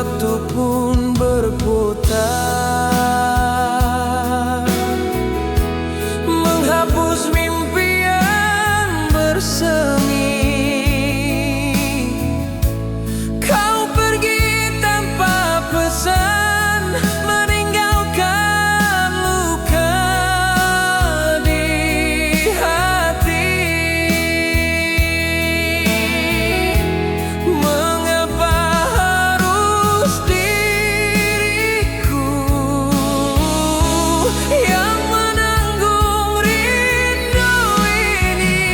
waktu pun berputar, menghapus mimpi yang bersemi. Kau pergi tanpa pesan, meninggalkan luka di hati. Mengapa harus diriku yang menanggung rindu ini?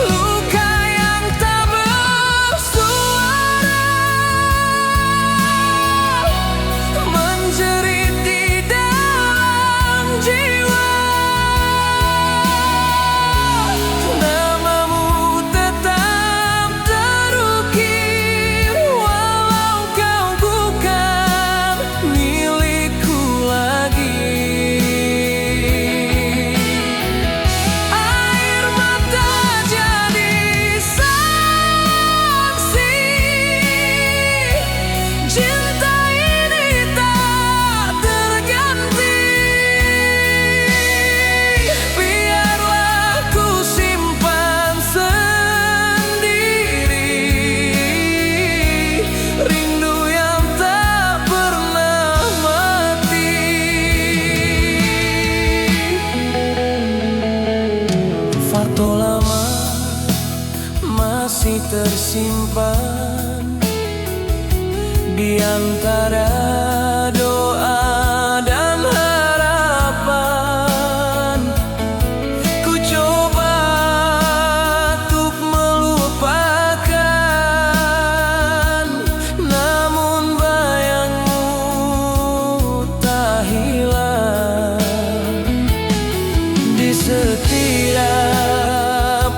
Luka yang tak bersuara menjerit di dalam jiwa. Namamu tetap terukir walau kau bukan milikku lagi. Air mata jadi saksi, cinta ini tak terganti. Biarlah ku simpan sendiri rindu yang tak pernah mati. Foto lama masih tersimpan di antara doa dan harapan. Ku coba untuk melupakan, namun bayangmu tak hilang di setiap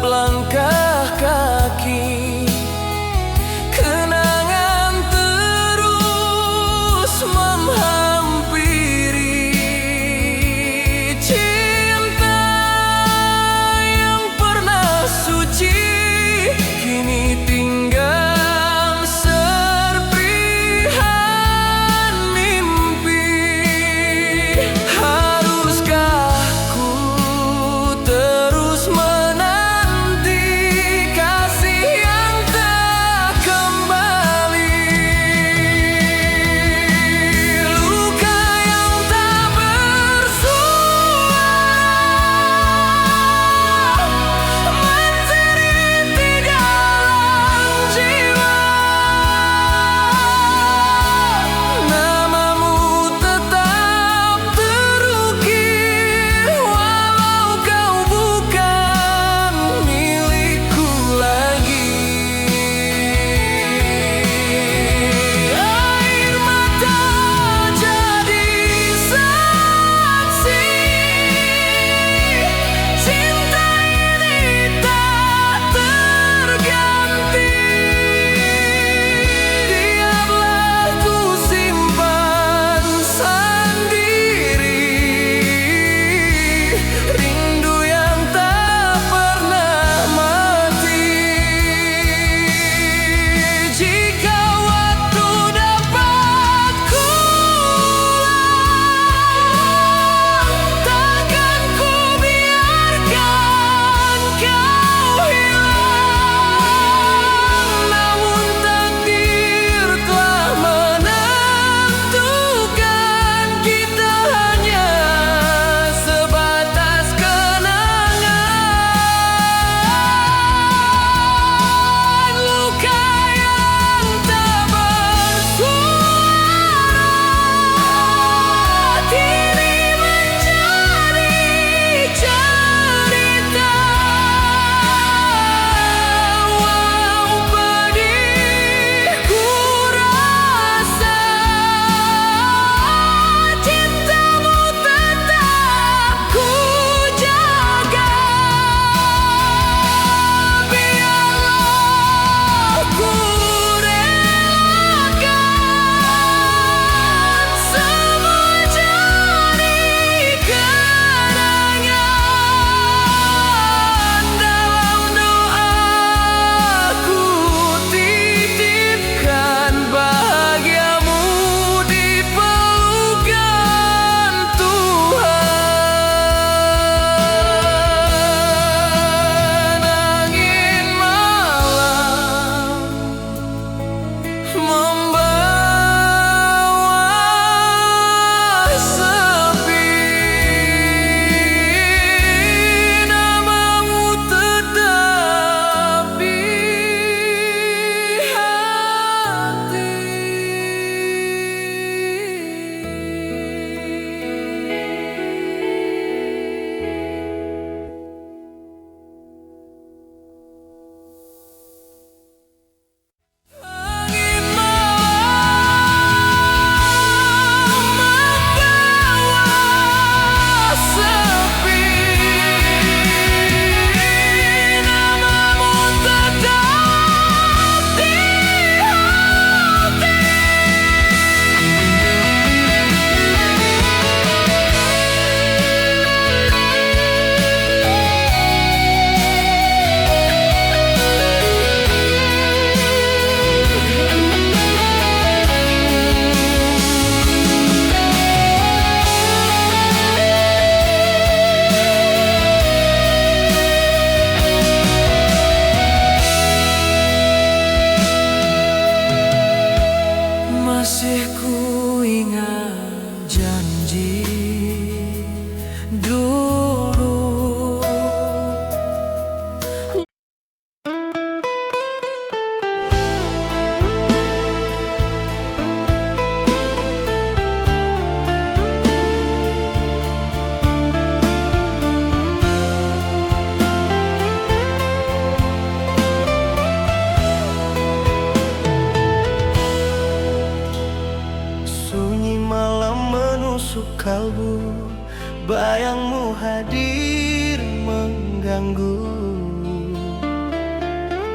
langkah kaki. Kenangan terus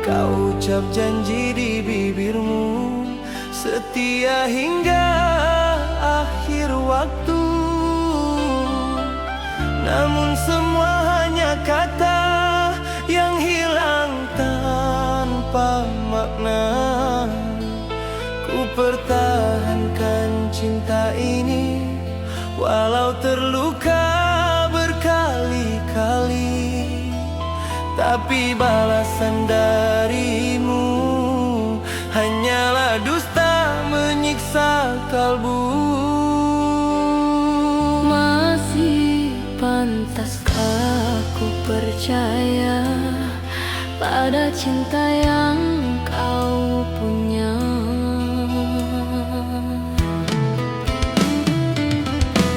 kau ucap janji di bibirmu, setia hingga akhir waktu. Namun semua hanya kata yang hilang tanpa makna. Ku pertahankan cinta ini walau terluka berkali-kali, tapi balasan darimu hanyalah dusta menyiksa kalbu. Masih pantaskah ku percaya pada cinta yang kau punya?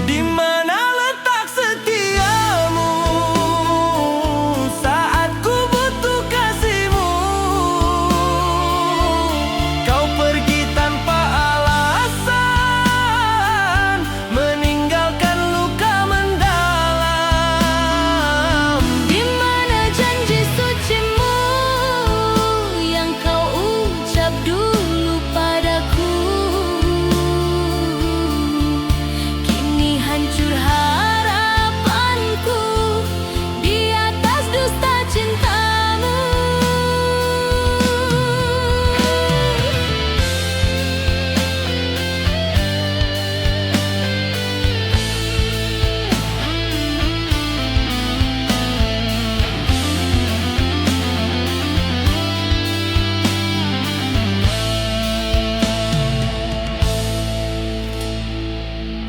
Di mana letak setiamu saat ku butuh kasihmu? Kau pergi tanpa alasan, meninggalkan luka mendalam. Di mana janji sucimu yang kau ucap dulu padaku? Kini hancur harapanku di atas dusta cintamu.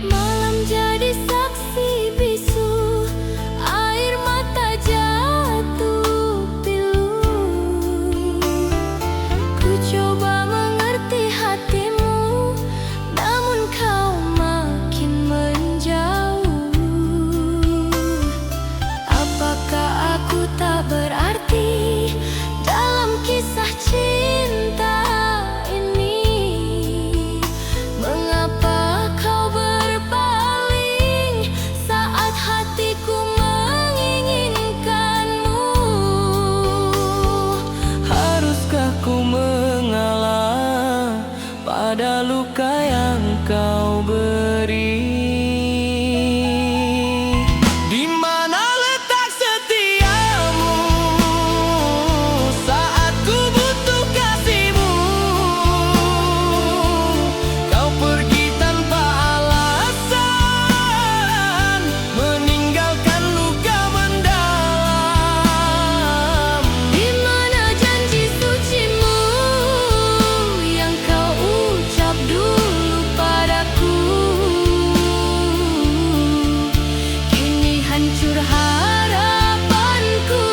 Malam jadi saksi bisu, air mata jatuh pilu. Ku coba mengerti hatimu, namun kau makin menjauh. Apakah aku tak berarti dalam kisah cinta ini? Mengapa kau berpaling saat hatiku menginginkanmu? Haruskah ku mengalah pada luka yang kau beri? Di mana letak setiamu saat ku butuh kasihmu? Kau pergi tanpa alasan, meninggalkan luka mendalam. Di mana janji sucimu yang kau ucap dulu padaku? Kini hancur harapanku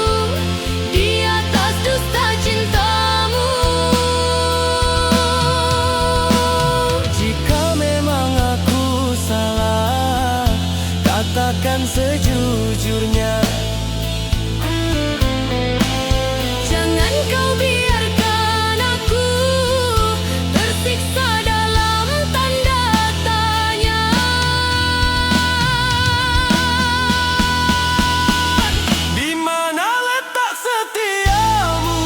di atas dusta cintamu. Jika memang aku salah, katakan sejujurnya. Jangan kau biarkan aku tersiksa dalam tanda tanya. Di mana letak setiamu?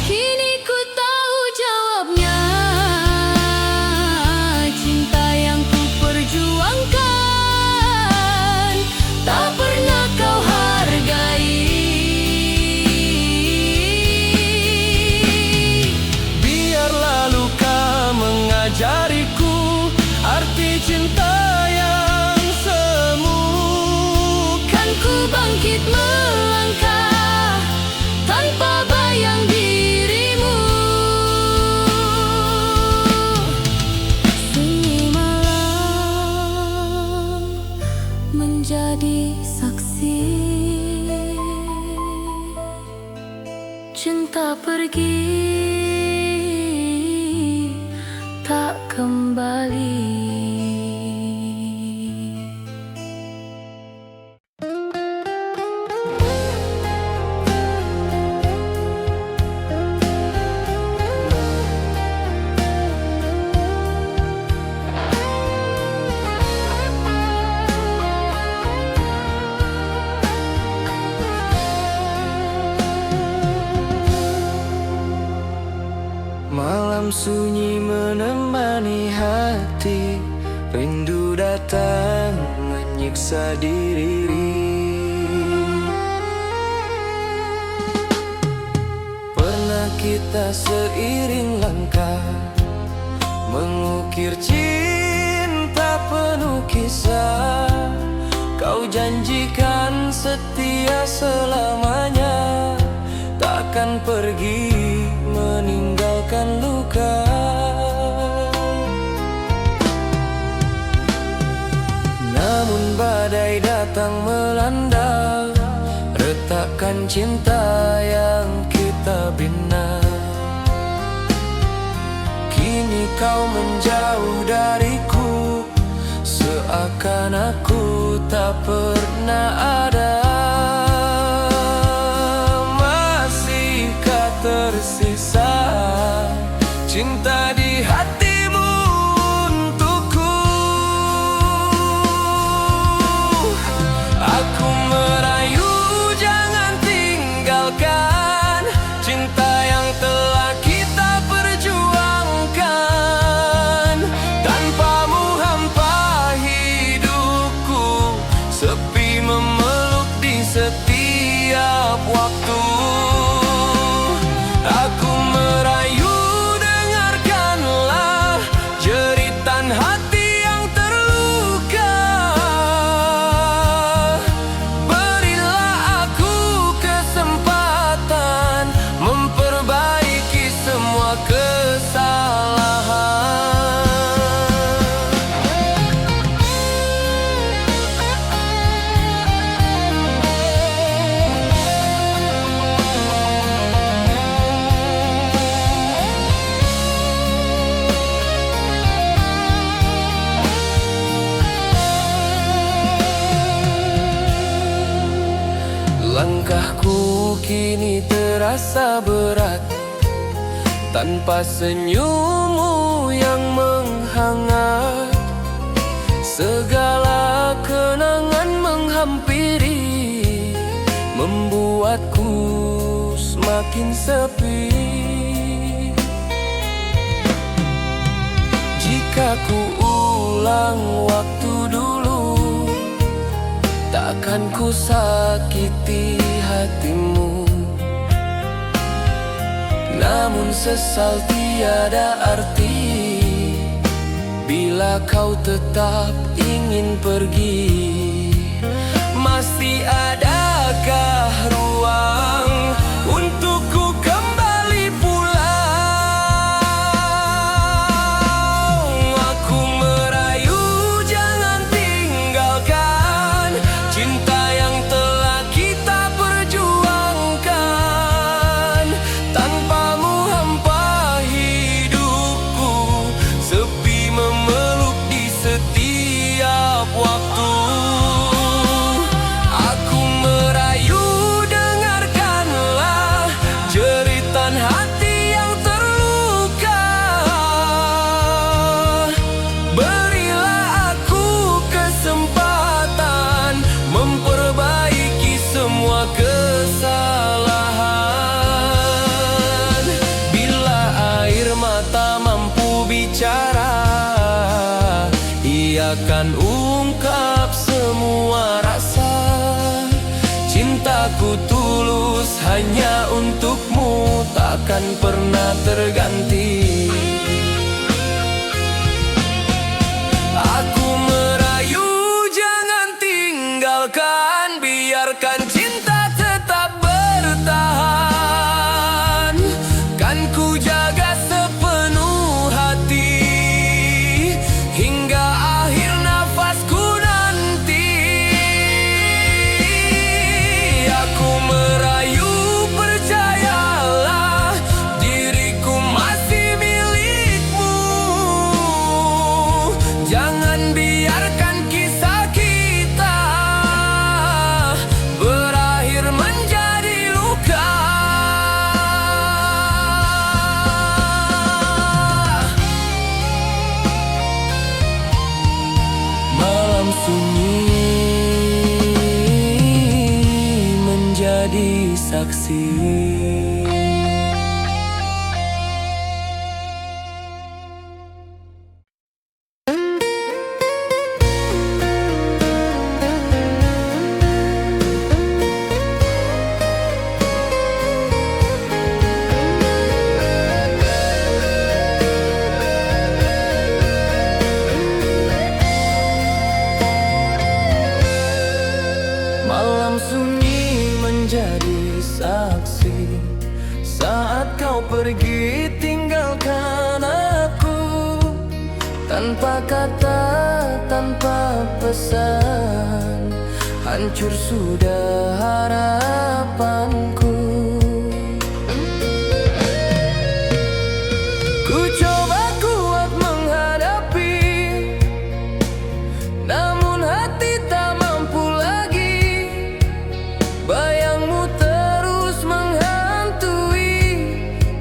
Kini ku tahu jawabnya. Cinta yang ku perjuangkan tak pernah kau hargai. Biarlah luka mengajariku arti cinta yang semu. Kan ku bangkit melangkah tanpa bayang dirimu. Sunyi malam menjadi saksi, cinta pergi tak kembali. sunyi menemani hati, rindu datang menyiksa diri. Pernah kita seiring langkah mengukir cinta penuh kisah. Kau janjikan setia selamanya, takkan pergi meninggalkan luka. Namun badai datang melanda, retakkan cinta yang kita bina. Kini kau menjauh dariku, seakan aku tak pernah ada. Masihkah tersisa cinta di hatimu untukku? Aku merayu, jangan tinggalkan cinta yang telah kita perjuangkan. Tanpamu hampa hidupku, sepi memeluk di setiap waktu. Aku merayu, dengarkanlah jeritan hati yang terluka. Berilah aku kesempatan memperbaiki semua kesalahan. Langkahku kini terasa berat, tanpa senyummu yang menghangat. Segala kenangan menghampiri, membuatku semakin sepi. Jika ku ulang waktu dulu, takkan ku sakiti hatimu. Namun sesal tiada arti bila kau tetap ingin pergi. Masih adakah ruang untukku kembali pulang? Aku merayu, jangan tinggalkan cinta yang telah kita perjuangkan. Tanpamu hampa hidupku, sepi memeluk di setiap waktu. Aku merayu, dengarkanlah jeritan hati yang terluka. Berilah aku kesempatan memperbaiki semua kesalahan. Bila air mata mampu bicara, ia akan ungkap semua rasa. Cintaku tulus hanya untukmu, takkan pernah terganti. Aku merayu, jangan tinggalkan, biarkan cinta tetap bertahan. Kan ku jaga sepenuh hati hingga akhir nafasku nanti. Aku merayu, percayalah diriku masih milikmu. Jangan biarkan kisah kita berakhir menjadi luka. Malam sunyi menjadi saksi. pergi tinggalkan aku, tanpa kata, tanpa pesan. Hancur sudah harapanku. Ku coba kuat menghadapi, namun hati tak mampu lagi. Bayangmu terus menghantui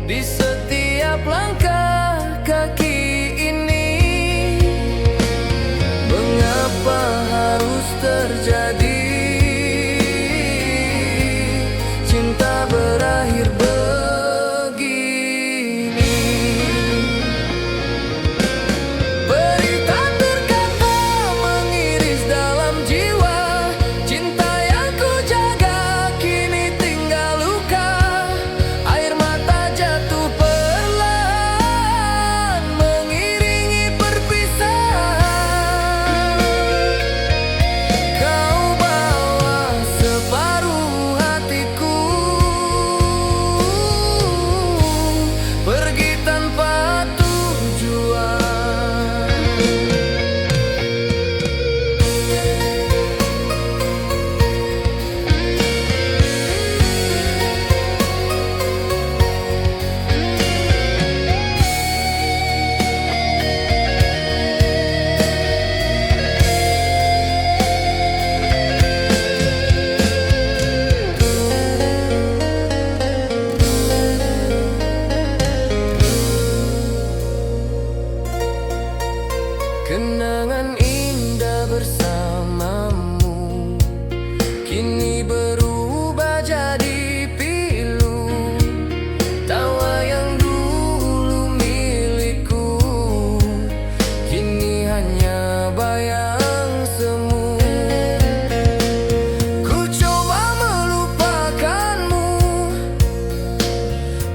di setiap langkah kaki ini. Mengapa harus terjadi cinta berakhir begini? Berita berkata mengiris dalam jiwa, cinta yang ku jaga kini tinggal luka. Air mata jatuh perlahan mengiringi perpisahan. Kau bawa separuh hatiku pergi tanpa tujuan. Kenangan indah bersamamu kini berubah jadi pilu. Tawa yang dulu milikku kini hanya bayang semu. Ku coba melupakanmu,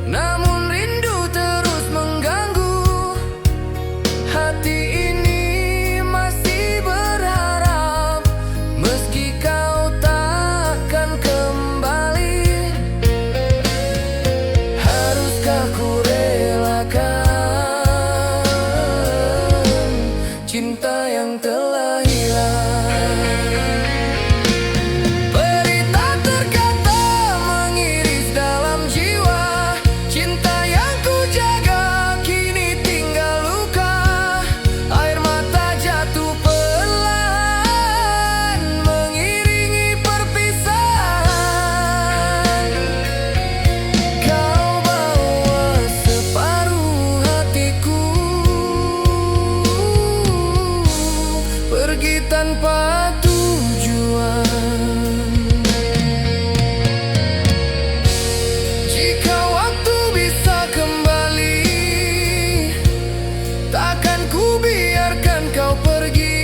namun rindu terus mengganggu. Hati ini masih berharap, meski kau takkan kembali. Haruskah ku relakan cinta yang telah hilang? Berita terkata mengiris dalam jiwa, cinta yang ku jaga kini tinggal luka. Air mata jatuh perlahan mengiringi perpisahan. Kau bawa separuh hatiku pergi tanpa tujuan. Jika waktu bisa kembali, takkan ku biarkan kau pergi.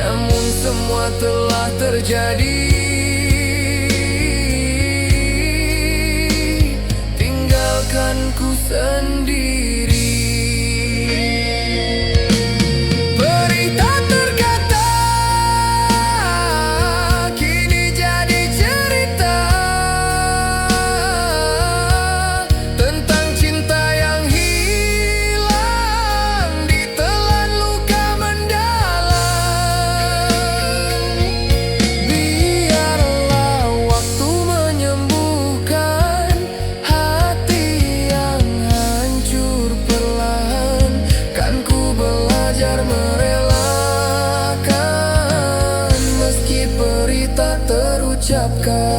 Namun semua telah terjadi, tinggalkan ku sendiri. Berita terkata kini jadi cerita tentang cinta yang hilang ditelan luka mendalam. Biarlah waktu menyembuhkan hati yang hancur perlahan. Kan ku belajar merelakan meski peri tak terucapkan.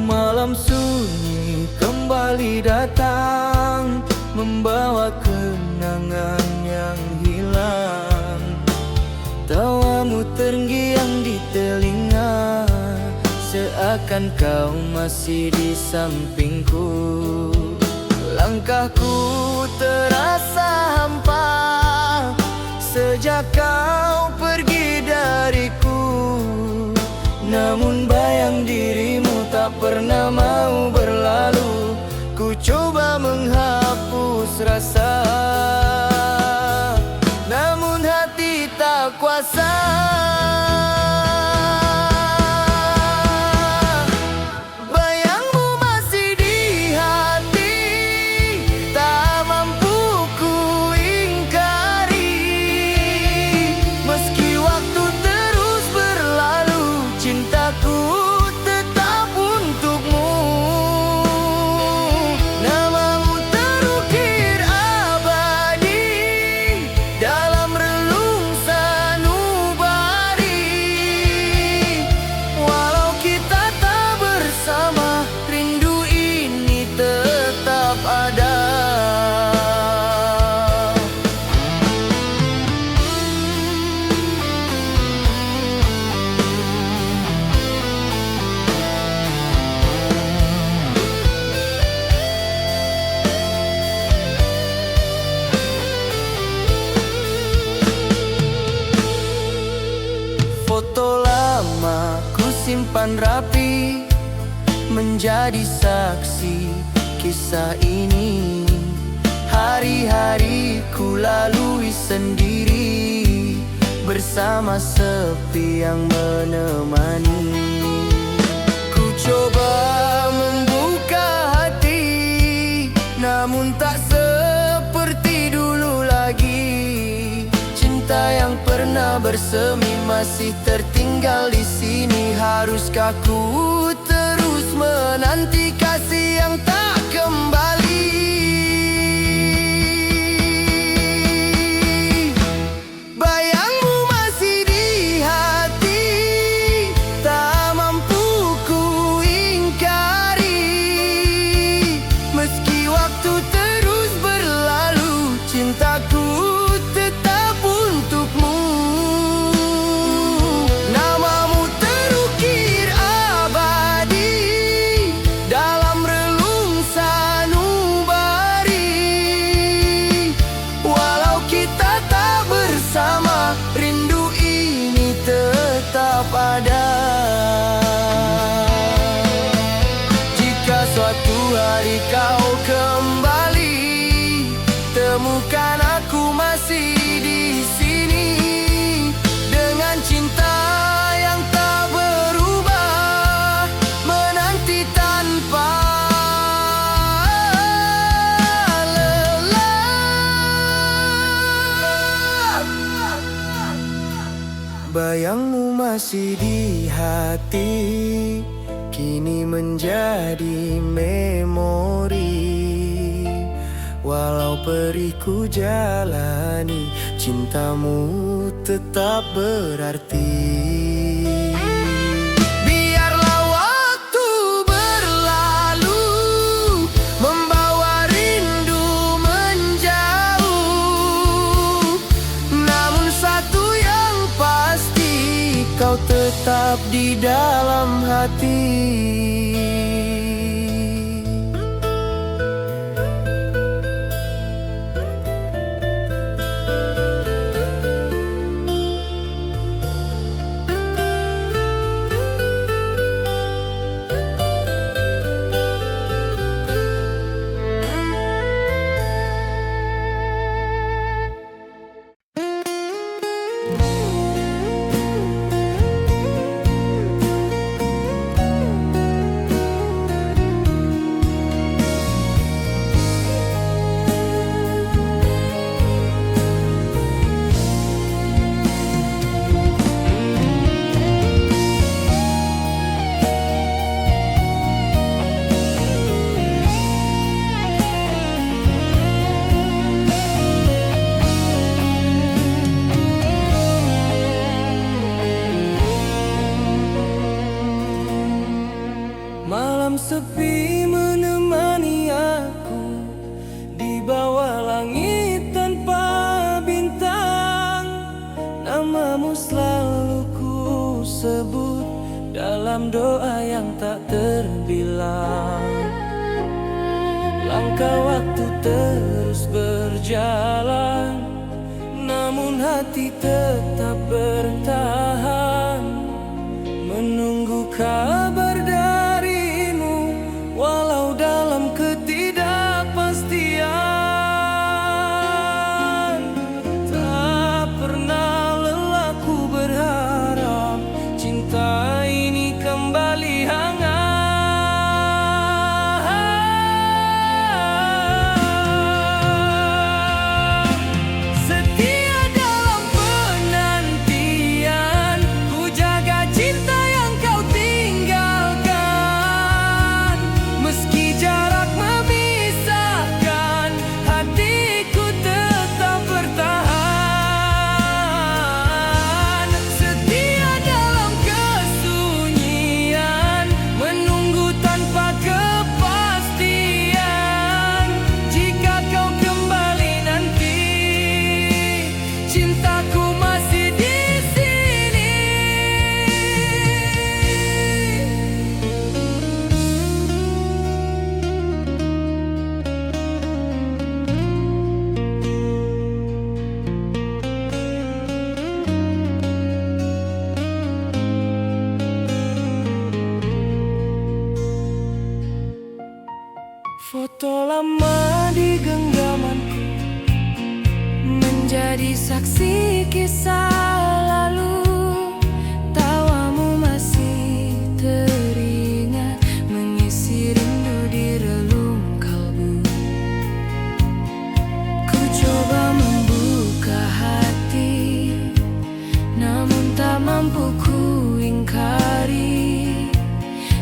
Malam sunyi kembali datang, membawa kenangan yang hilang. Tawamu terngiang di telinga, seakan kau masih di sampingku. Langkahku terasa hampa, Ketika kau pergi dariku, namun bayang dirimu tak pernah mau berlalu. Ku coba menghapus rasa, namun hati tak kuasa. Bayangmu masih di hati, tak mampu ku ingkari. Meski waktu terus berlalu, cintaku tetap untukmu. Namamu terukir abadi dalam relung sanubari. Walau kita tak bersama, rindu ini tetap ada. Foto lama ku simpan rapi, menjadi saksi kisah ini. Hari-hari ku lalui sendiri, bersama sepi yang menemani. Ku coba membuka hati, namun tak seperti dulu lagi. Cinta yang pernah bersemi masih tertinggal di sini. Haruskah ku terus menanti kasih yang tak kembali? Bayangmu masih di hati, tak mampu ku ingkari. Meski waktu terus berlalu, cintaku tetap untukmu. Namamu terukir abadi dalam relung sanubari. Walau kita tak bersama, rindu ini tetap ada. Jika suatu hari kau kembali, temukan aku masih di sini, dengan cinta yang tak berubah, menanti tanpa lelah. Bayangmu masih di hati, kini menjadi memori. Walau perih ku jalani, cintamu tetap berarti. Biarlah waktu berlalu, membawa rindu menjauh. Namun satu yang pasti, kau tetap di dalam hati. Malam sepi menemani aku, di bawah langit tanpa bintang. Namamu selalu ku sebut dalam doa yang tak terbilang. Langkah waktu terus berjalan, namun hati tetap bertahan, menunggu kabar darimu walau dalam ketidakpastian. Tak pernah lelah ku berharap cinta ini kembali hangat. Setia dalam penantian, ku jaga cinta yang kau tinggalkan. Meski jarak memisahkan, hatiku tetap bertahan. Setia dalam kesunyian, menunggu tanpa kepastian. Jika kau kembali nanti, cintaku masih di sini. Foto lama di genggamanku menjadi saksi kisah lalu. Tawamu masih teringat, mengisi rindu di relung kalbu. Ku coba membuka hati, namun tak mampu ku ingkari.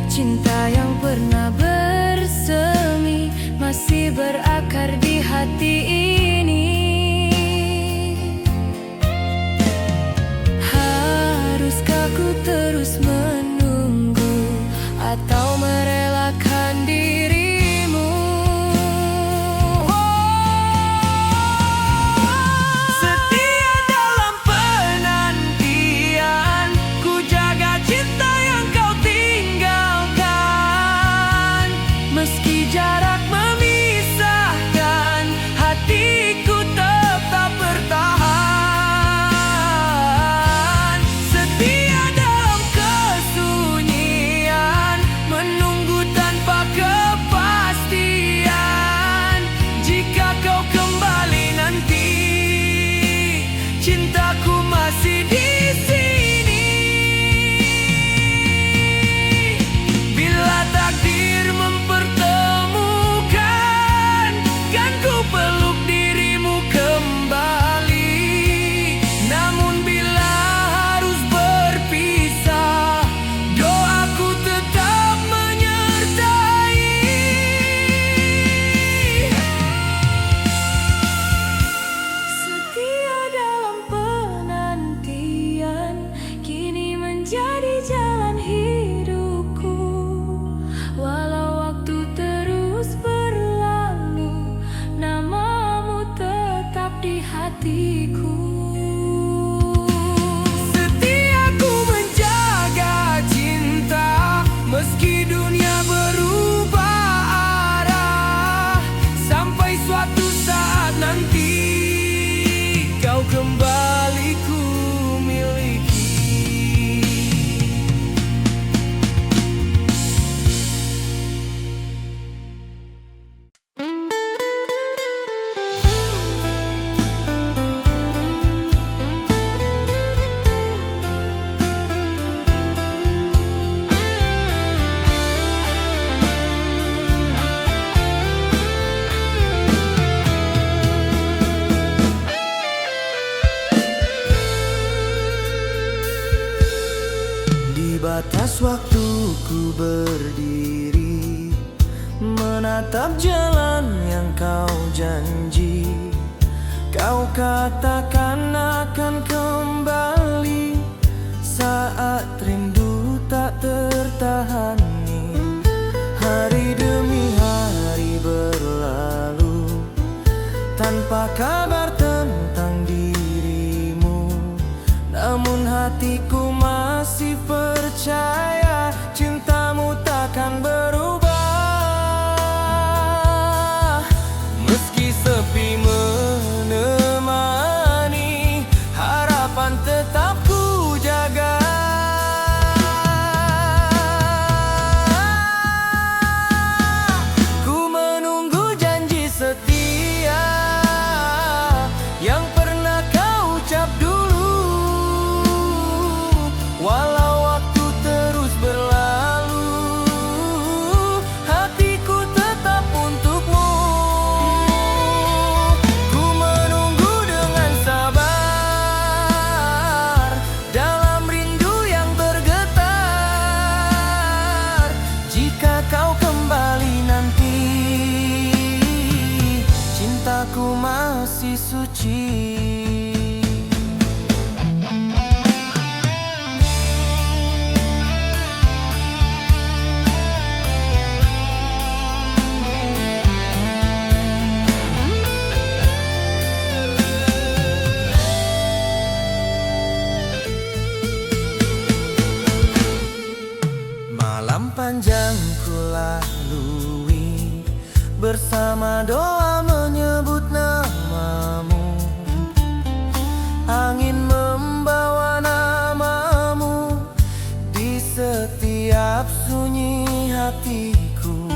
Cinta yang pernah bersemi masih berakar di hati ini. Haruskah ku terus menunggu atau merelakan dirimu? Setia dalam penantian, ku jaga cinta yang kau tinggalkan. Meski jarak memisahkan, hatiku tetap bertahan. Setia dalam kesunyian, menunggu tanpa kepastian. Jika kau kembali nanti, cintaku masih di sini. Bila takdir mempertemukan, kan ku peluk dirimu kembali. Namun bila harus berpisah, doaku tetap menyertai. Setia dalam penantian, kini menjadi jalan hidupku. Walau waktu terus berlalu, namamu tetap di hatiku. Setiaku menjaga cinta, meski dunia berubah arah. Sampai suatu saat nanti, kau kembali ku miliki. Di batas waktu ku berdiri, menatap jalan yang kau janji. Kau katakan akan kembali saat rindu tak tertahani. Hari demi hari berlalu tanpa kabar tentang dirimu. Namun hatiku masih percaya cintamu takkan berubah. Meski sepi menemani masih suci. Malam panjang ku lalui bersama doa menyebut namamu. Angin membawa namamu di setiap sunyi hatiku.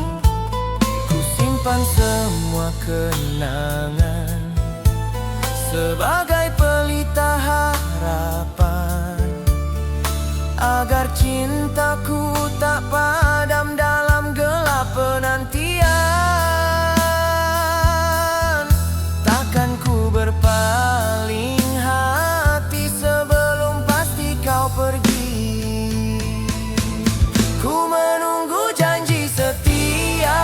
Ku simpan semua kenangan sebagai pelita harapan, agar cintaku tak padam dalam gelap penantian. Takkan ku berpaling hati sebelum pasti kau pergi. Ku menunggu janji setia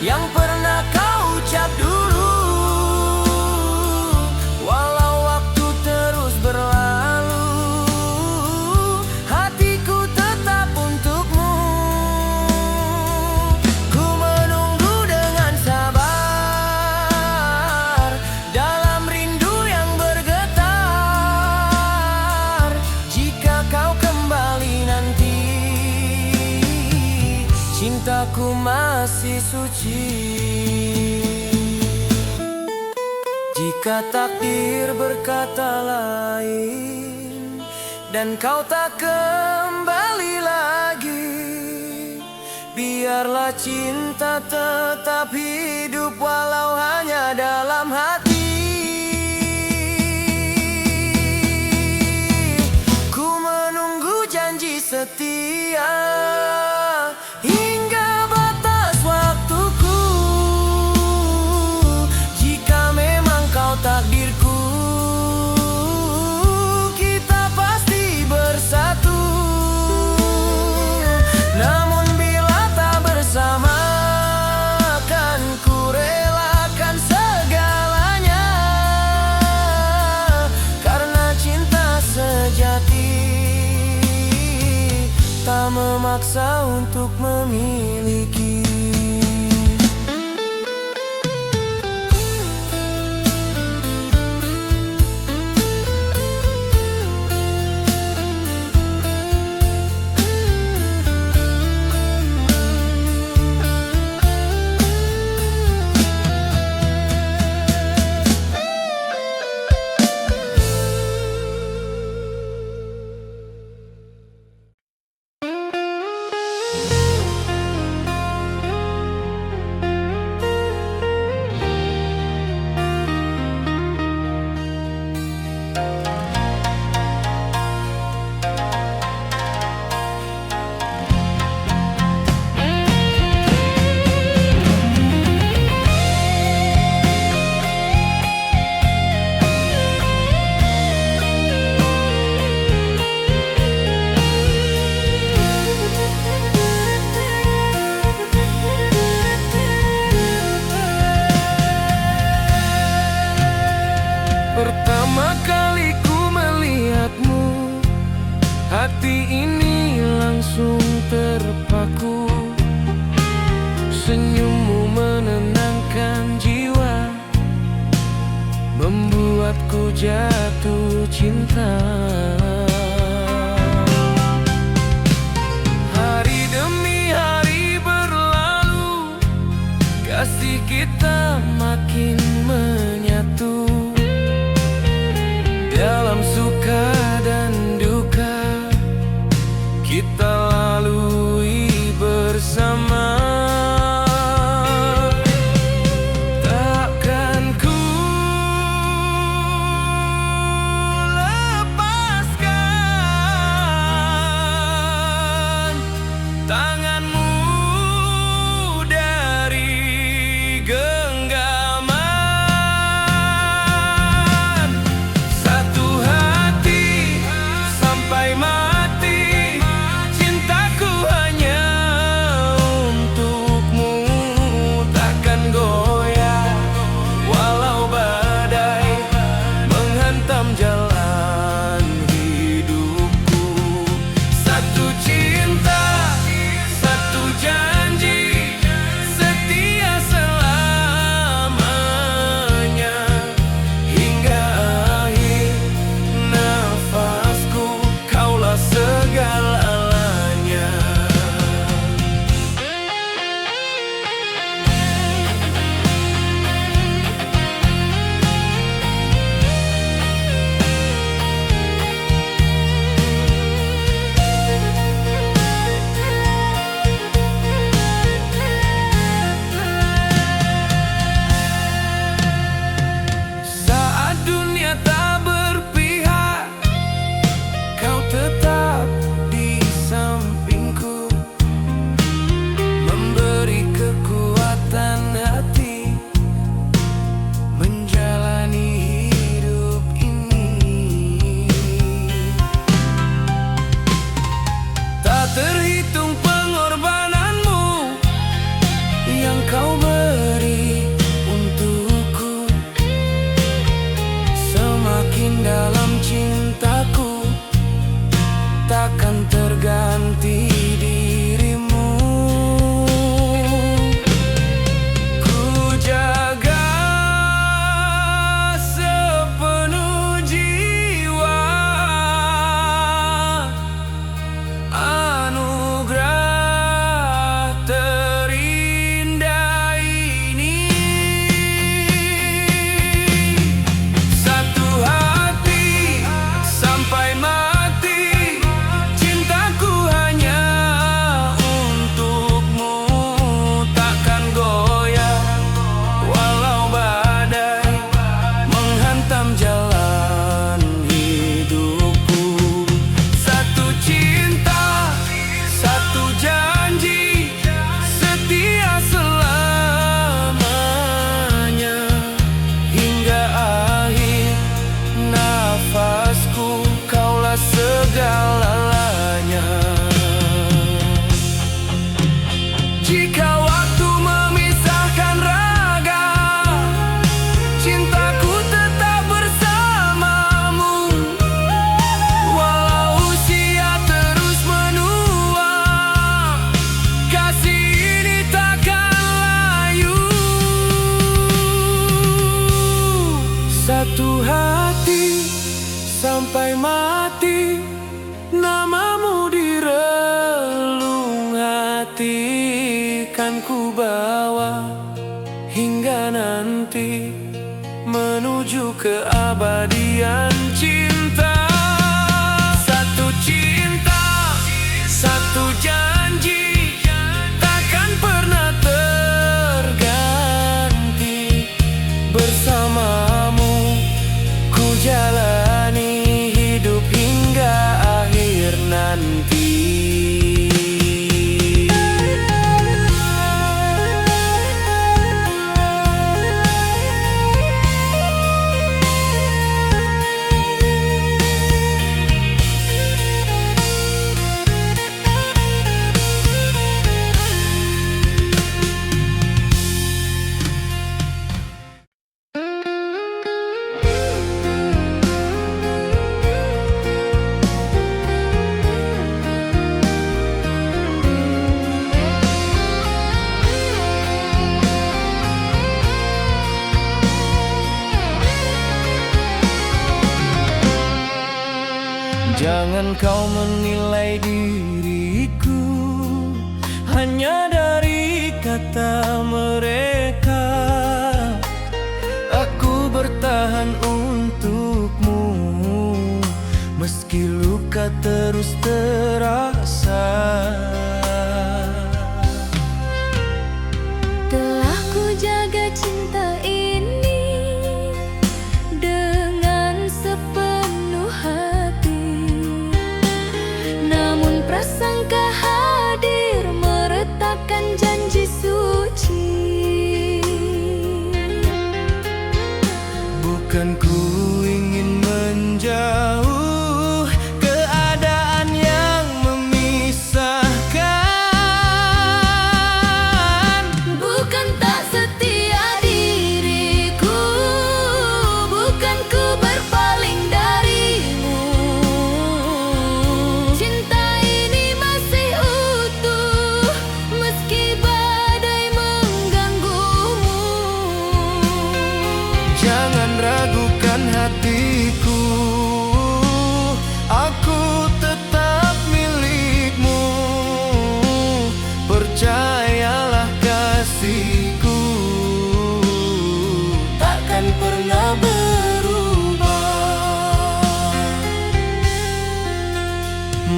yang pernah kau ucap dulu. Walau waktu terus berlalu, hatiku tetap untukmu. Ku menunggu dengan sabar dalam rindu yang bergetar. Jika kau kembali nanti, cintaku masih suci. Jika takdir berkata lain dan kau tak kembali lagi, biarlah cinta tetap hidup walau hanya dalam hati. Ku menunggu janji setia hingga batas waktuku. Jika memang kau takdirku, kita pasti bersatu. Namun bila tak bersama, kan ku relakan segalanya. Karena cinta sejati tak memaksa untuk memiliki. Pertama kali ku melihatmu, hati ini langsung terpaku. Senyummu menenangkan jiwa, membuatku jatuh cinta. Hari demi hari berlalu, kasih kita makin menyatu. Dalam suka dan duka, kita lalui bersama. Takkan ku lepaskan tanganmu dari genggam. satu hati sampai mati, namamu di relung hati. Kan ku bawa hingga nanti menuju keabadian cinta. Satu cinta, satu janji, takkan pernah terganti. Bersamamu ku jalani hidup hingga akhir nanti. Jangan kau menilai diriku hanya dari kata mereka. Aku bertahan untukmu meski luka terus terasa. Telah ku jaga cinta ini dengan sepenuh hati, namun prasangka hadir meretakkan janji suci. Bukan ku ingin menjauh, keadaan yang memisahkan. Bukan tak setia diriku, bukan ku berpaling darimu. Cinta ini masih utuh meski badai mengganggumu. Jangan ragukan hatiku, aku tetap milikmu. Percayalah kasihku takkan pernah berubah.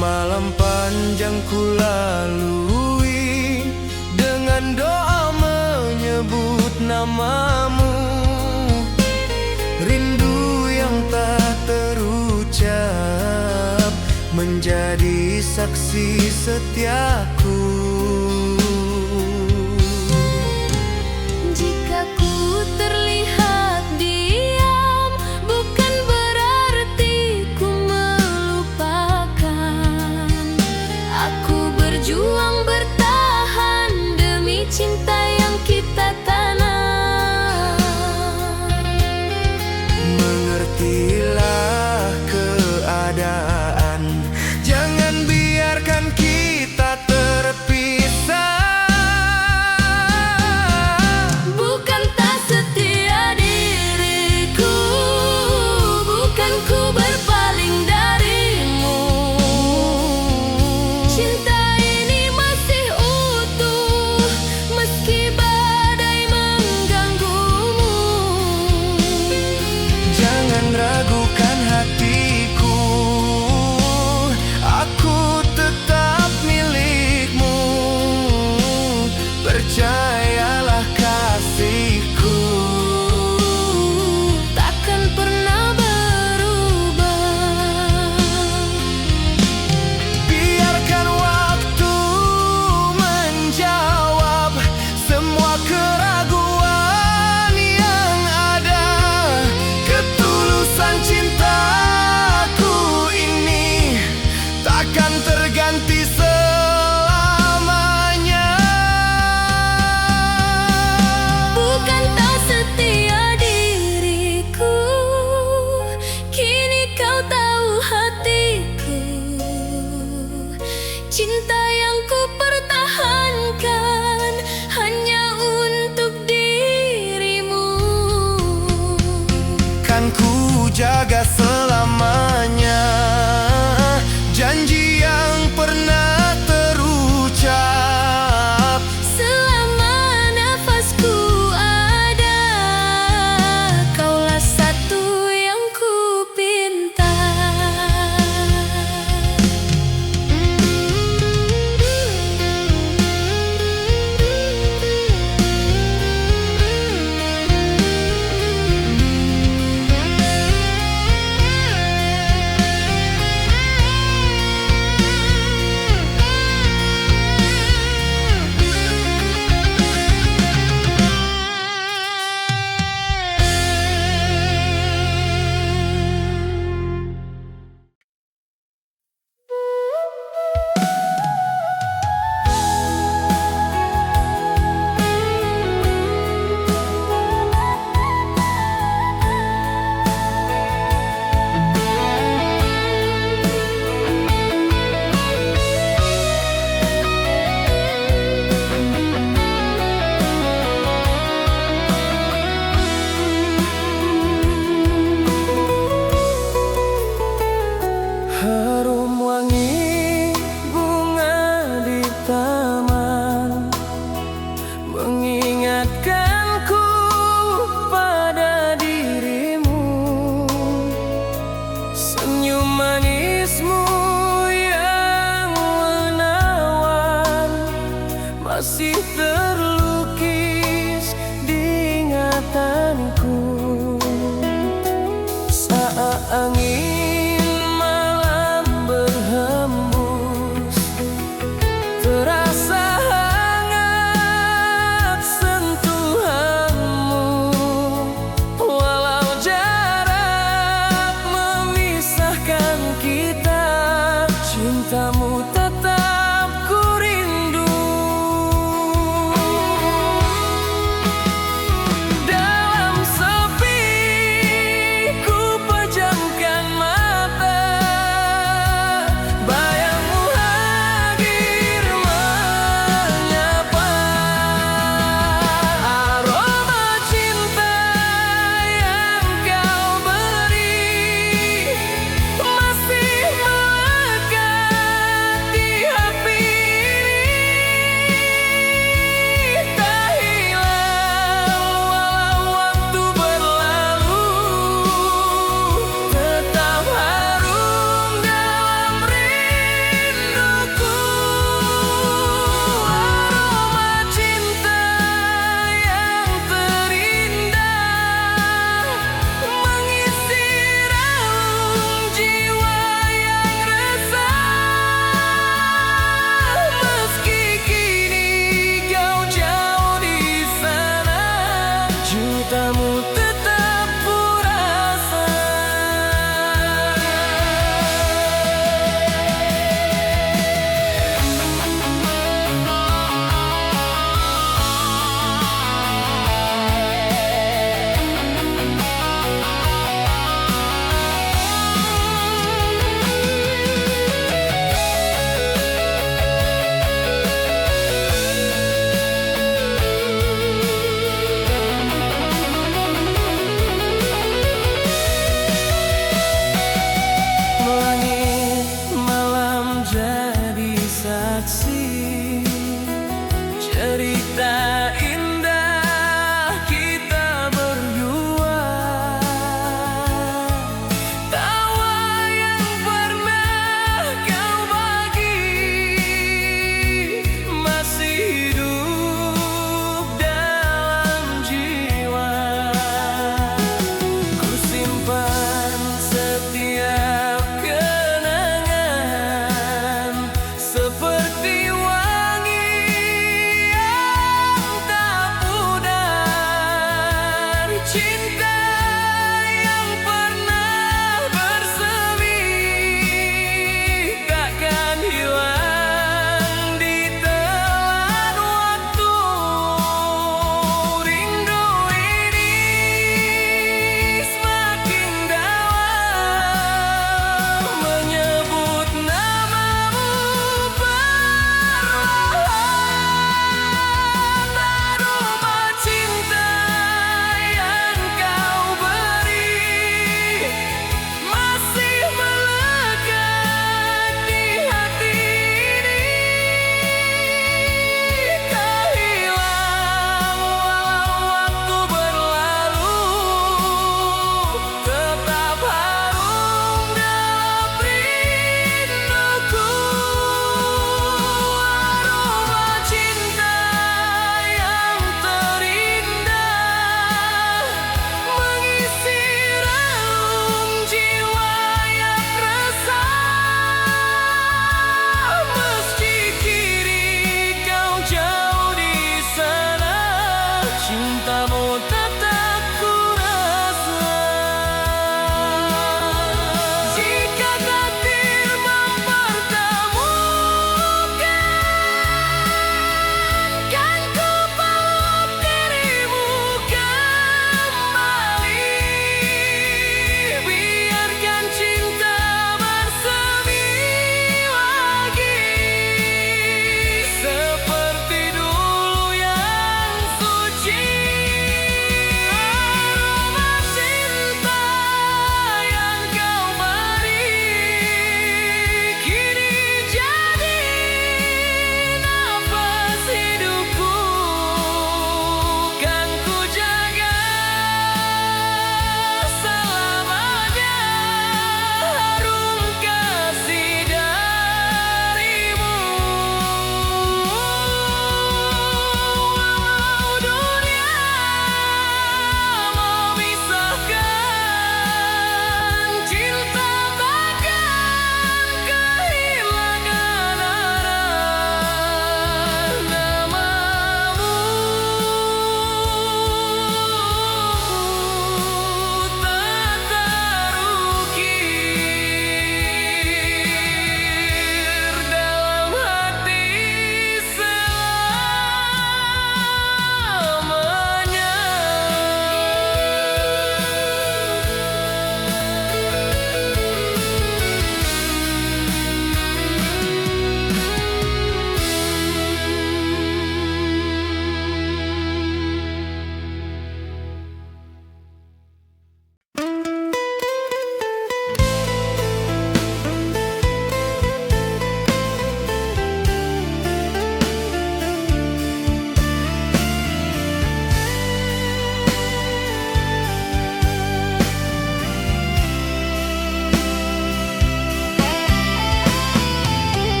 Malam panjang ku lalui dengan doa menyebut namamu. Rindu yang tak terucap menjadi saksi setiaku. Jika ku terlihat diam, bukan berarti ku melupakan. Aku berjuang bertahan demi cinta yang kita tanam. Mengertilah keadaan, jangan biarkan kita terpikat.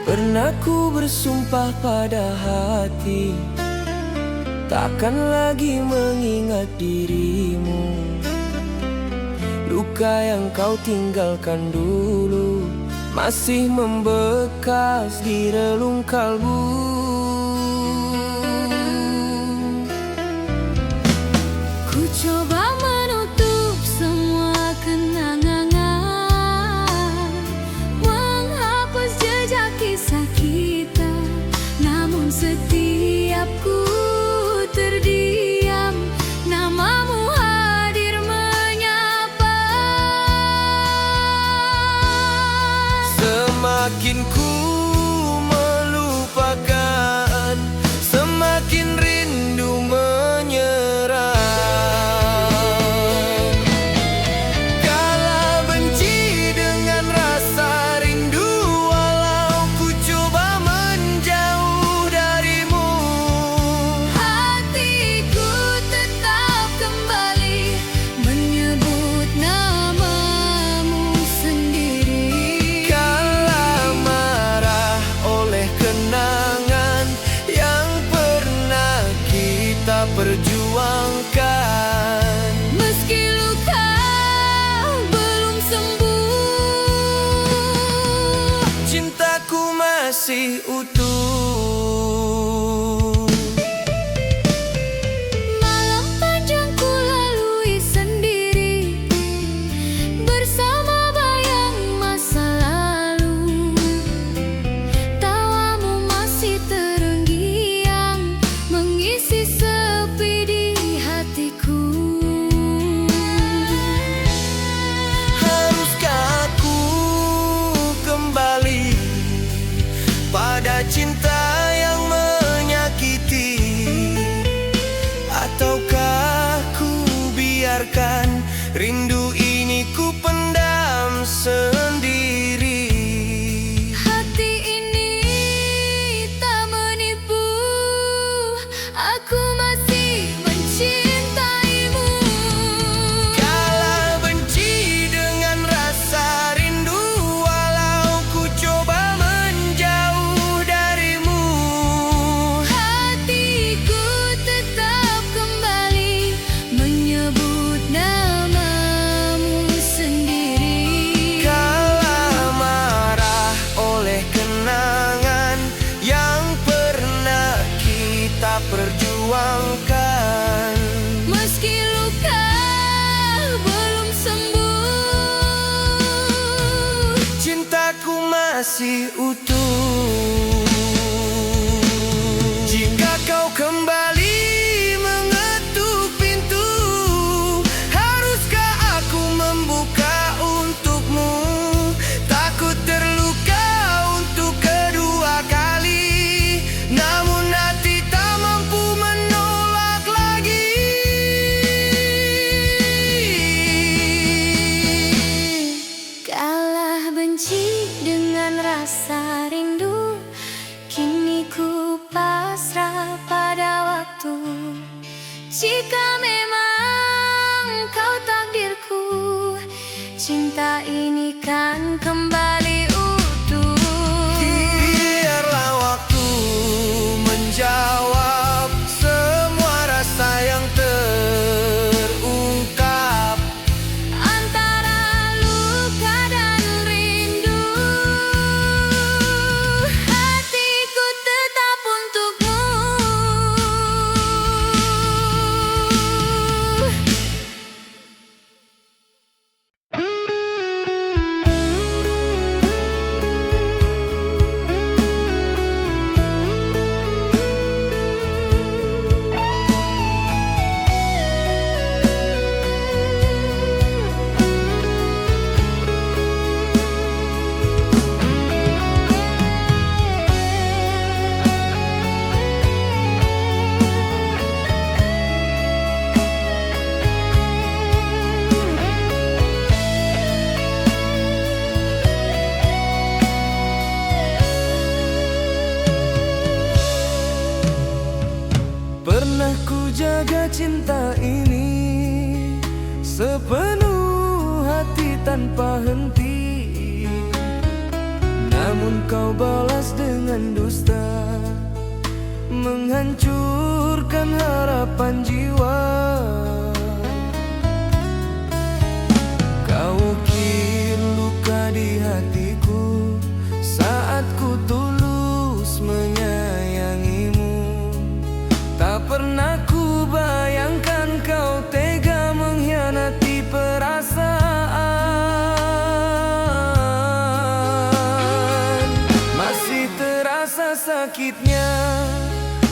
Pernah ku bersumpah pada hati, takkan lagi mengingat dirimu. Luka yang kau tinggalkan dulu masih membekas di relung kalbu. Ku coba menutup semua kenangan, menghapus jejak kisah kita. Namun setiap ku terdiam, namamu hadir menyapa. Semakin ku melupakan, semakin rindu menyerang. Kala benci dengan rasa rindu, walau ku coba menjauh darimu. Hatiku tetap kembali menyebut namamu sendiri. Kala marah oleh kenangan yang pernah kita perjuangkan. Meski luka belum sembuh, Cintaku masih utuh. malam panjang ku lalui sendiri, bersama bayang masa lalu. Tawamu masih terenggiang, mengisi sepi di hatiku. Haruskah aku kembali pada cinta yang menyakiti, ataukah ku biarkan rindu ini ku pendam sendiri? Hati ini tak menipu, aku masih mencintaimu. Kala benci dengan rasa rindu, walau ku coba menjauh darimu. Hatiku tetap kembali menyebut namamu sendiri. Kala marah oleh kenangan yang pernah kita perjuangkan. Meski luka belum sembuh, Cintaku masih utuh. Jika kau kembali mengetuk pintu, haruskah aku membuka untukmu? Takut terluka untuk kedua kali, namun hati tak mampu menolak lagi. kalah benci dengan rasa rindu, kini ku pasrah pada waktu. Jika memang kau takdirku, cinta ini kan kembali utuh. Biarlah waktu menjawab semua rasa yang terungkap. Antara luka dan rindu, hatiku tetap untukmu. jaga cinta ini sepenuh hati tanpa henti. Namun kau balas harapan jiwa. Kau ukir luka di hatiku saat ku tulus menyayangimu. Tak pernah ku bayangkan kau tega mengkhianati perasaan. Masih terasa sakitnya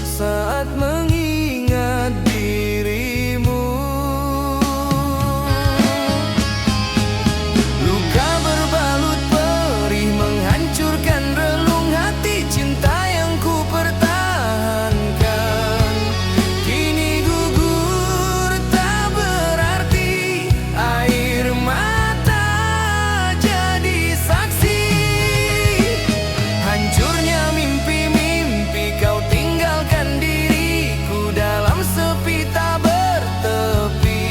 saat mengingat dirimu. Luka berbalut perih menghancurkan relung hati cinta yang ku pertahankan. Kini gugur tak berarti, air mata jadi saksi. Hancurnya mimpi-mimpi kau tinggalkan diriku dalam sepi tak bertepi.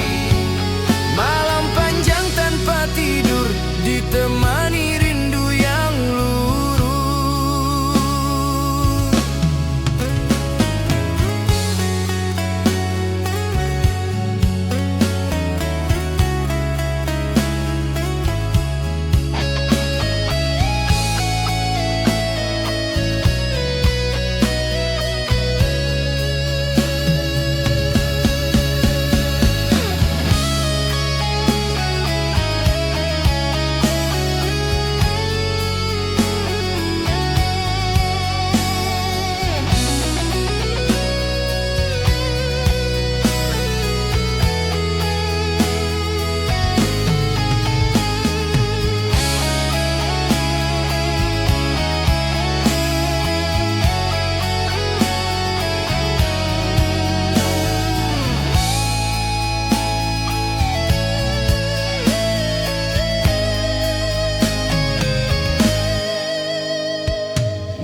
Malam panjang tanpa tidur ditemani rindu yang luruh.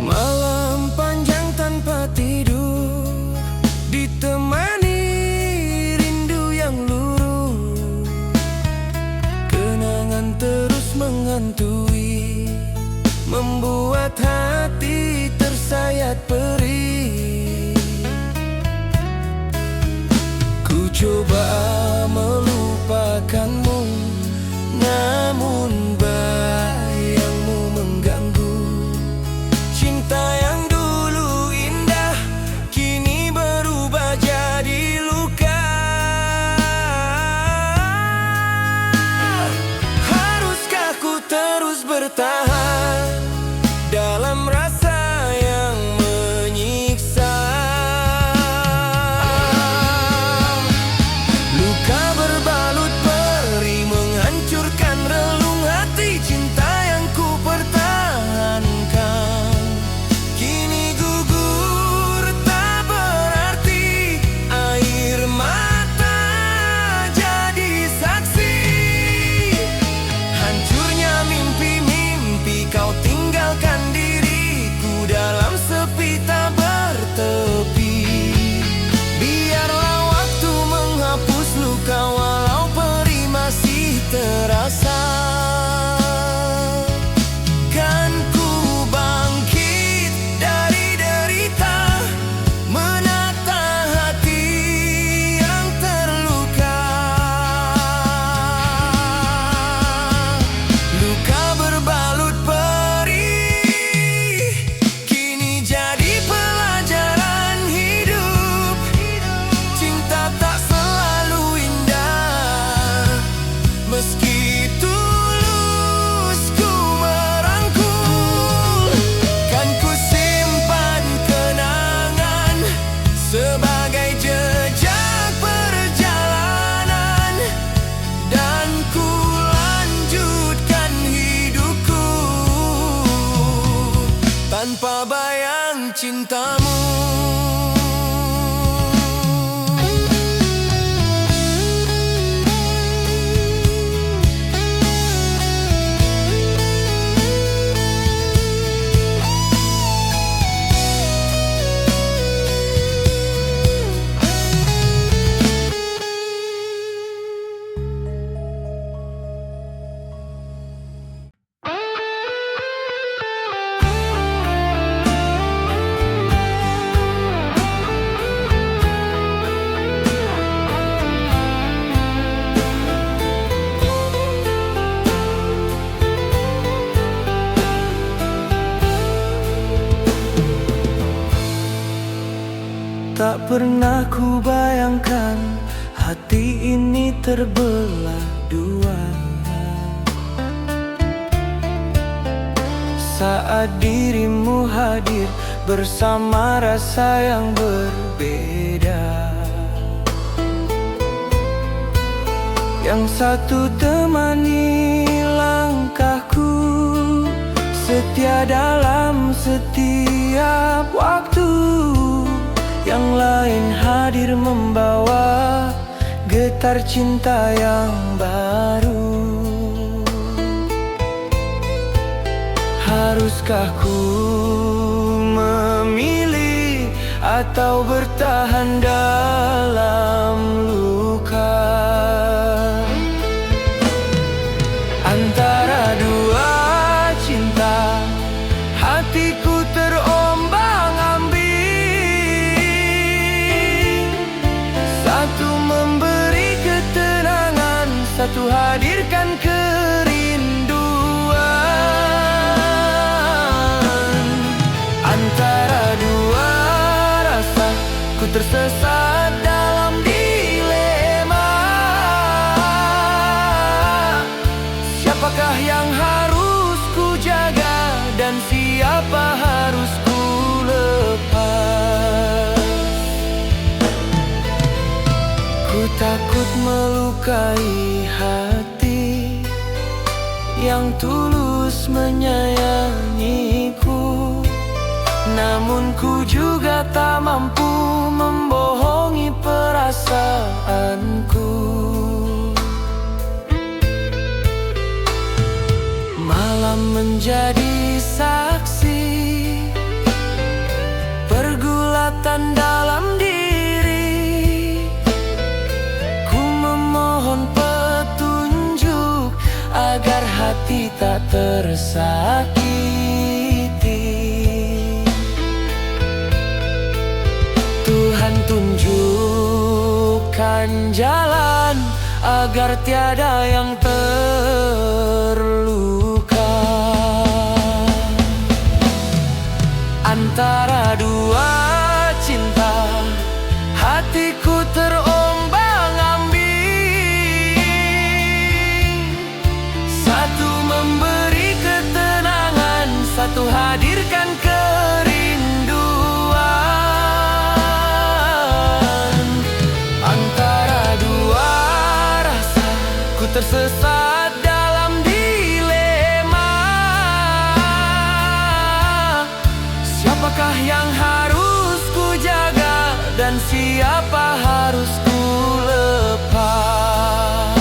Malam panjang tanpa tidur ditemani rindu yang luruh. Kenangan terus menghantui, membuat hati tersayat perih. Ku coba melupakanmu, namun bayangmu mengganggu. Cinta yang dulu indah kini berubah jadi luka. Haruskah ku terus bertahan dalam rasa yang menyiksa? Luka berbalut perih menghancurkan relung hati cinta yang ku pertahankan. Kini gugur tak berarti, air mata jadi saksi. Hancurnya mimpi-mimpi kau tinggalkan diriku dalam sepi tak bertepi. Biarlah waktu menghapus luka walau perih masih terasa. Kan ku bangkit dari derita, menata hati yang terluka. Luka berbalut perih kini jadi pelajaran hidup. Cinta tak selalu indah, meski tulus ku merangkul. Kan ku simpan kenangan sebagai jejak perjalanan, dan ku lanjutkan hidupku tanpa bayang cintamu. Tak pernah ku bayangkan hati ini terbelah dua. Saat dirimu hadir bersama rasa yang berbeda. Yang satu temani langkahku, setia dalam setiap waktu. Yang lain hadir membawa getar cinta yang baru. Haruskah ku memilih atau bertahan dalam luka? Antara dua cinta, hatiku terombang-ambing. Satu memberi ketenangan, satu hadirkan kerinduan. Antara dua rasa, ku tersesat dalam dilema. Siapakah yang harus ku jaga dan siapa harus ku lepas? Ku takut melukai hati yang tulus menyayangiku. Namun ku juga tak mampu membohongi perasaanku. Malam menjadi saksi pergulatan dalam diri. Ku memohon petunjuk agar hati tak tersakiti. Tuhan tunjukkan jalan agar tiada yang terluka. Antara dua cinta, hatiku terombang-ambing. Satu memberi ketenangan, satu hadirkan kerinduan. Antara dua rasa, ku tersesat dalam dilema. Siapakah yang harus ku jaga dan siapa harus ku lepas?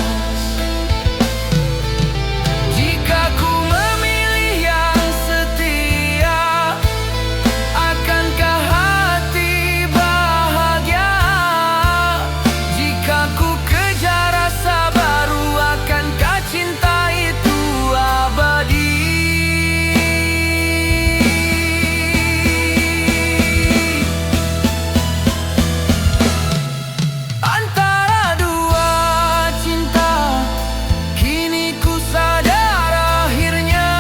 Jika ku memilih yang setia, akankah hati bahagia? Jika ku kejar rasa baru, akankah cinta itu abadi? Antara dua cinta, kini ku sadar akhirnya.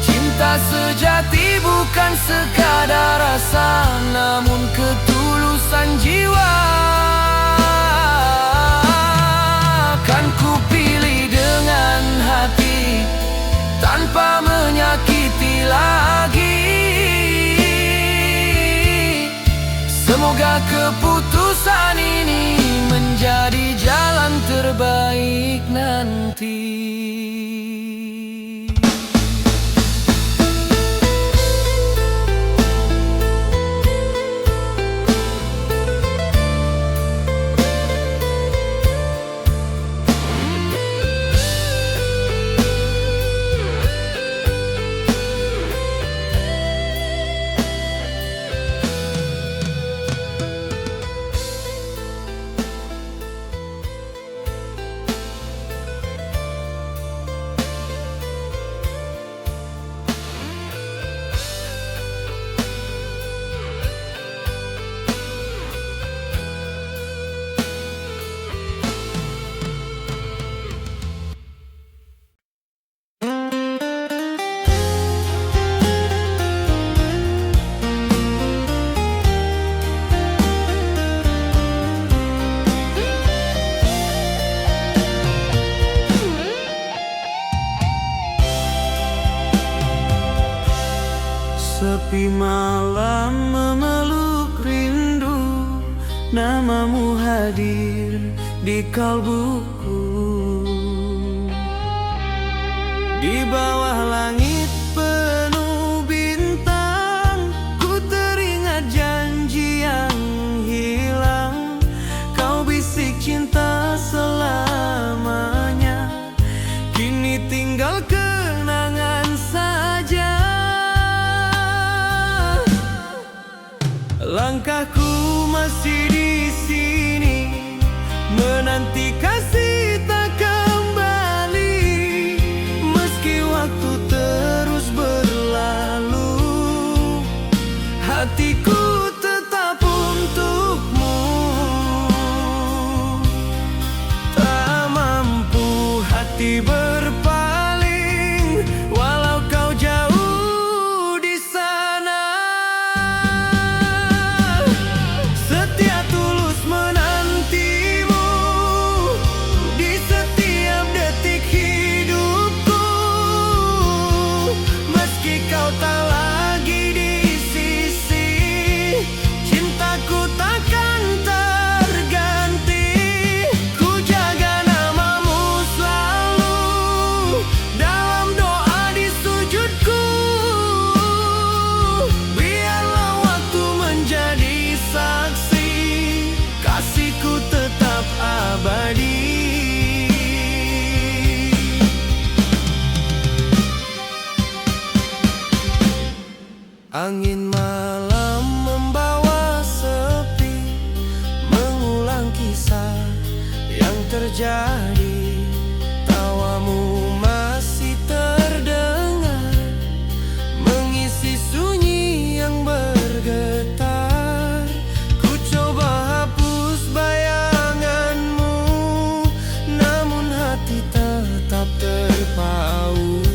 Cinta sejati bukan sekadar rasa, namun ketulusan jiwa. Kan ku pilih dengan hati tanpa menyakiti lagi. Semoga keputusan ini menjadi jalan terbaik nanti. Sepi malam memeluk rindu, namamu hadir di kalbuku. Di bawah langit penuh bintang, ku teringat janji yang hilang. Kau bisik cinta selamanya, kini tinggal kenangan saja. Langkahku masih di sini, menanti kasih tak kembali. Meski waktu terus berlalu, hatiku tetap untukmu. Tak mampu hati berpaling, walau kau jauh di sana. Setia tulus menantimu di setiap detik hidupku. Meski kau tak lagi di sisi, cintaku takkan terganti. Ku jaga namamu selalu dalam doa di sujudku. Biarlah waktu menjadi saksi, kasihku tetap abadi. Angin malam membawa sepi, mengulang kisah yang terjadi. Tawamu masih terdengar, mengisi sunyi yang bergetar. Ku coba hapus bayanganmu, namun hati tetap terpaut.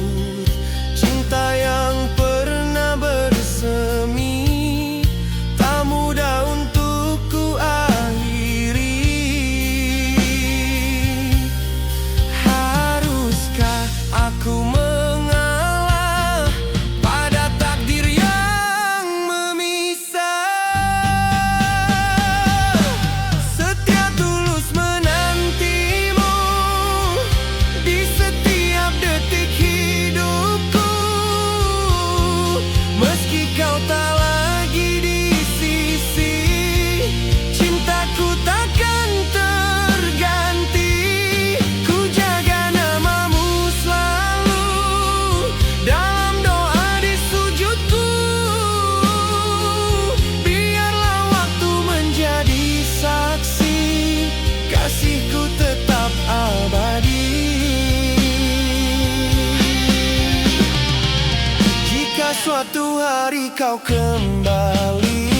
Cinta yang pernah bersemi, tak mudah untuk ku akhiri. Haruskah aku mengalah pada takdir yang memisah? Setia tulus menantimu di setiap detik hidupku. Meski kau tak lagi di sisi, cintaku takkan terganti. Ku jaga namamu selalu dalam doa di sujudku. Biarlah waktu menjadi saksi, kasihku tetap abadi. Jika suatu hari kau kembali,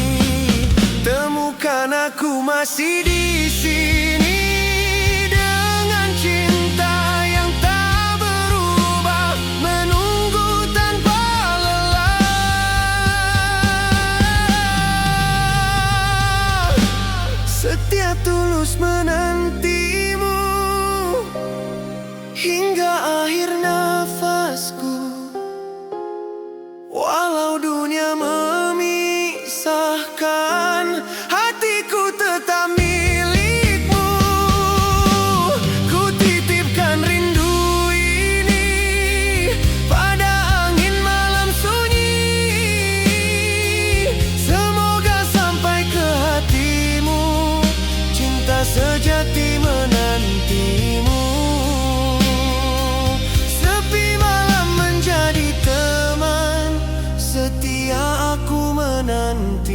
temukan aku masih di sini dengan cinta yang tak berubah, menunggu tanpa lelah. Setia tulus menantimu hingga akhir nafasku. Walau dunia memisahkan, hatiku tetap milikmu. Ku titipkan rindu ini pada angin malam sunyi. Semoga sampai ke hatimu, cinta sejati menantimu. Sepi malam menjadi teman, setia aku menantimu.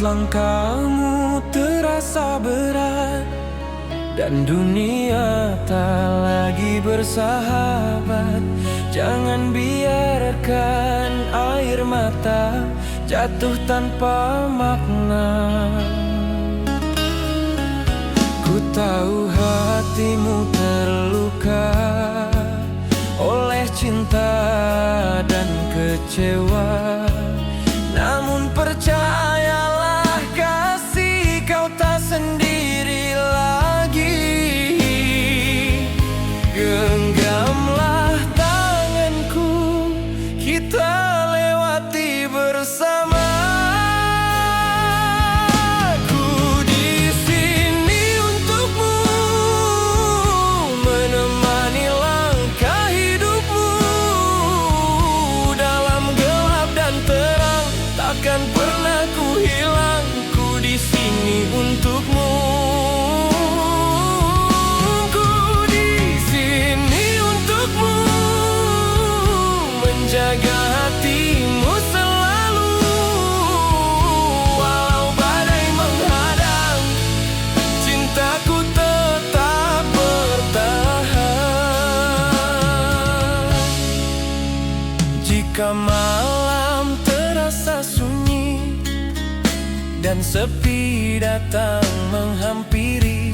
Langkahmu terasa berat, dan dunia tak lagi bersahabat. Jangan biarkan air mata jatuh tanpa makna. Ku tahu hatimu terluka oleh cinta dan kecewa, namun percayalah kasih, kau tak sendiri lagi. Genggamlah tanganku, kita lewati bersama. Ku di sini untukmu, menemani langkah hidupmu. Dalam gelap dan terang, takkan pernah ku hilang. Ku di sini untukmu. Jaga hatimu selalu, walau badai menghadang, cintaku tetap bertahan. Jika malam terasa sunyi dan sepi datang menghampiri,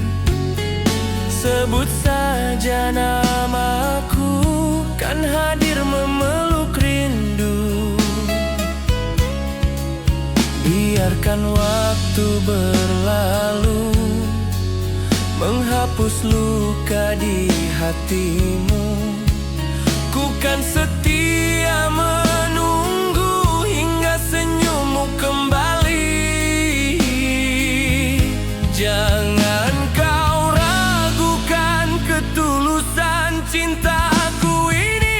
sebut saja namaku, kan hadir memeluk rindu. Biarkan waktu berlalu, menghapus luka di hatimu. Ku kan setia menunggu hingga senyummu kembali. Jangan kau ragukan ketulusan cintaku ini.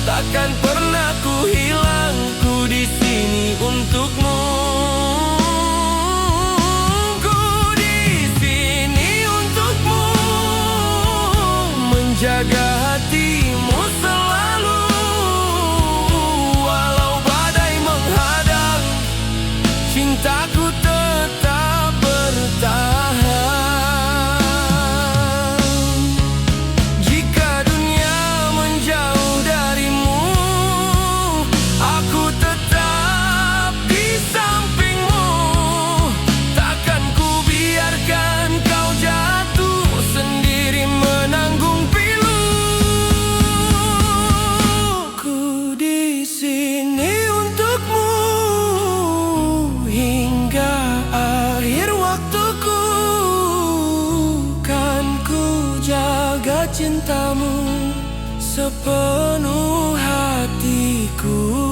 Takkan pernah ku hilang, ku di sini untukmu. Ku di sini untukmu, menjaga hatimu selalu, walau badai menghadang, cintaku tetap bertahan. Jika dunia menjauh darimu, aku tetap di sampingmu. Takkan ku biarkan kau jatuh sendiri menanggung pilu. Ku di sini untukmu hingga akhir waktuku. Kan ku jaga cintamu sepenuh hatiku.